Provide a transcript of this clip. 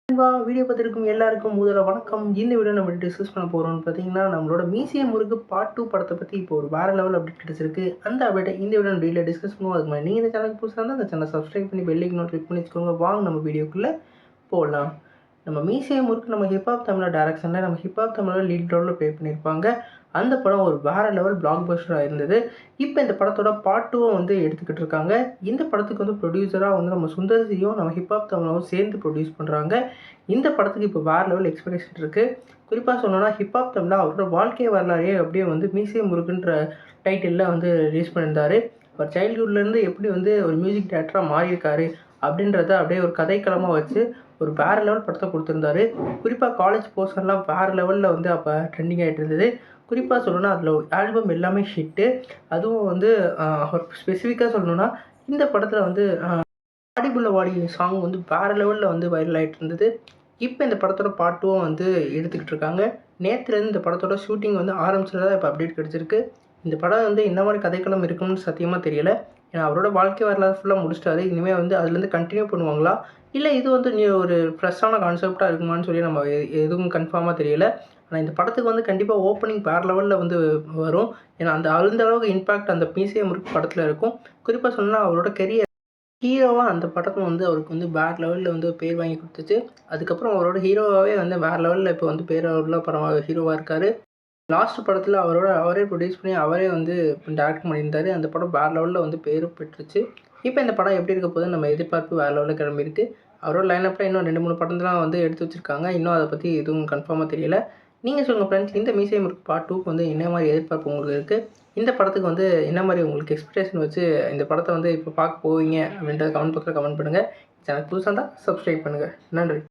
நண்பா வீடியோ பார்த்துருக்கும் எல்லாருக்கும் முதல்ல வணக்கம். இந்த வீடியோ நம்ம டிஸ்கஸ் பண்ண போகிறோம்னு பார்த்தீங்கன்னா, நம்மளோட மீசிய முறுக்கு பார்ட் 2 படத்தை பற்றி இப்போ ஒரு வேறு லெவல் அப்டேட் கிடச்சிருக்கு. அந்த அப்டேட்டை இந்த வீடியோ டீலில் டிஸ்கஸ் பண்ணுவோம். அதுக்கு முன்னாடி நீங்கள் இந்த சேனலுக்கு புதுசாக இருந்தால் அந்த சேனலை சப்ஸ்கிரைப் பண்ணி பெல் ஐக்கானை கிளிக் பண்ணி வச்சுக்கோங்க. வாங்க நம்ம வீடியோக்குள்ளே போகலாம். நம்ம மீசிய முறுக்கு நம்ம ஹிப்ஹாப் தமிழா டைரக்ஷனில் நம்ம ஹிப்ஹாப் தமிழில் லீட் ரோலில் ப்ளே பண்ணியிருப்பாங்க. அந்த படம் ஒரு வேறு லெவல் பிளாக் பஸ்டராக இருந்தது. இப்போ இந்த படத்தோட பார்ட் 2 வந்து எடுத்துக்கிட்டு இருக்காங்க. இந்த படத்துக்கு வந்து ப்ரொடியூசராக வந்து நம்ம சுந்தர்சியும் நம்ம ஹிப்ஹாப் தமிழும் சேர்ந்து ப்ரொடியூஸ் பண்ணுறாங்க. இந்த படத்துக்கு இப்போ வேறு லெவல் எக்ஸ்பெக்டேஷன் இருக்குது. குறிப்பாக சொல்லணும்னா ஹிப்ஹாப் தமிழா அவரோட வாழ்க்கை வரலாறையே அப்படியே வந்து மீசிய முறுக்குன்ற டைட்டிலில் வந்து ரிலீஸ் பண்ணியிருந்தார். அவர் சைல்டுஹுட்லேருந்து எப்படி வந்து ஒரு மியூசிக் டேரக்டராக மாறியிருக்காரு அப்படின்றத அப்படியே ஒரு கதைக்களமாக வச்சு ஒரு வேறு லெவல் படத்தை கொடுத்துருந்தாரு. குறிப்பாக காலேஜ் போஸ்டர்லாம் வேறு லெவலில் வந்து அப்போ ட்ரெண்டிங் ஆகிட்டு இருந்தது. குறிப்பாக சொல்லணும்னா அதில் ஆல்பம் எல்லாமே ஹிட்டு. அதுவும் வந்து ஸ்பெசிஃபிக்காக சொல்லணும்னா இந்த படத்தில் வந்து வாடிபுள்ள வாடி சாங் வந்து வேறு லெவலில் வந்து வைரல் ஆகிட்டு இருந்தது. இப்போ இந்த படத்தோட பார்ட் 2 வந்து எடுத்துக்கிட்டு இருக்காங்க. நேற்றுலேருந்து இந்த படத்தோட ஷூட்டிங் வந்து ஆரம்பிச்சதாக இப்போ அப்டேட் கிடச்சிருக்கு. இந்த படம் வந்து என்ன மாதிரி கதைக்களம் இருக்குன்னு சத்தியமாக தெரியல. ஏன்னா அவரோட வாழ்க்கை வரலாறு ஃபுல்லாக முடிச்சிட்டாரு. இனிமேல் வந்து அதுலேருந்து கண்டினியூ பண்ணுவாங்களா, இல்லை இது வந்து நீ ஒரு ஃப்ரெஷ்ஷான கான்செப்டாக இருக்குமான்னு சொல்லி நம்ம எதுவும் கன்ஃபார்மாக தெரியல. ஆனால் இந்த படத்துக்கு வந்து கண்டிப்பாக ஓப்பனிங் வேறு லெவலில் வந்து வரும். ஏன்னா அந்த அளவுக்கு இம்பேக்ட் அந்த மீசிய முறுக்கு படத்தில் இருக்கும். குறிப்பாக சொன்னால் அவரோட கெரியர் ஹீரோவாக அந்த படமும் வந்து அவருக்கு வந்து வேறு லெவலில் வந்து பேர் வாங்கி கொடுத்துச்சு. அதுக்கப்புறம் அவரோட ஹீரோவாகவே வந்து வேறு லெவலில் இப்போ வந்து பேர் உள்ள படமாக ஹீரோவாக இருக்கார். லாஸ்ட் படத்தில் அவரே ப்ரொடியூஸ் பண்ணி அவரே வந்து டேரக்ட் பண்ணியிருந்தார். அந்த படம் வேறு லெவலில் வந்து பேரும் பெற்றுச்சு. இப்போ இந்த படம் எப்படி இருக்க போகுதுன்னு நம்ம எதிர்பார்ப்பு வேறு லெவலில் கிளம்பியிருக்கு. அவரோட லைனப்பில் இன்னும் 2-3 படம்லாம் வந்து எடுத்து வச்சுருக்காங்க. இன்னும் அதை பற்றி எதுவும் கன்ஃபார்மாக தெரியல. நீங்கள் சொல்லுங்கள் ஃப்ரெண்ட்ஸ், இந்த மீசை முறுக்கு பார்ட் 2க்கு வந்து என்ன மாதிரி எதிர்பார்ப்பு உங்களுக்கு இருக்குது? இந்த படத்துக்கு வந்து என்ன மாதிரி உங்களுக்கு எக்ஸ்பெக்டேஷன் வச்சு இந்த படத்தை வந்து இப்போ பார்க்க போவீங்க அப்படின்றத கமெண்ட் பாக்ஸில் கமெண்ட் பண்ணுங்கள். சேனல் புதுசாக இருந்தால் சப்ஸ்கிரைப் பண்ணுங்கள். நன்றி.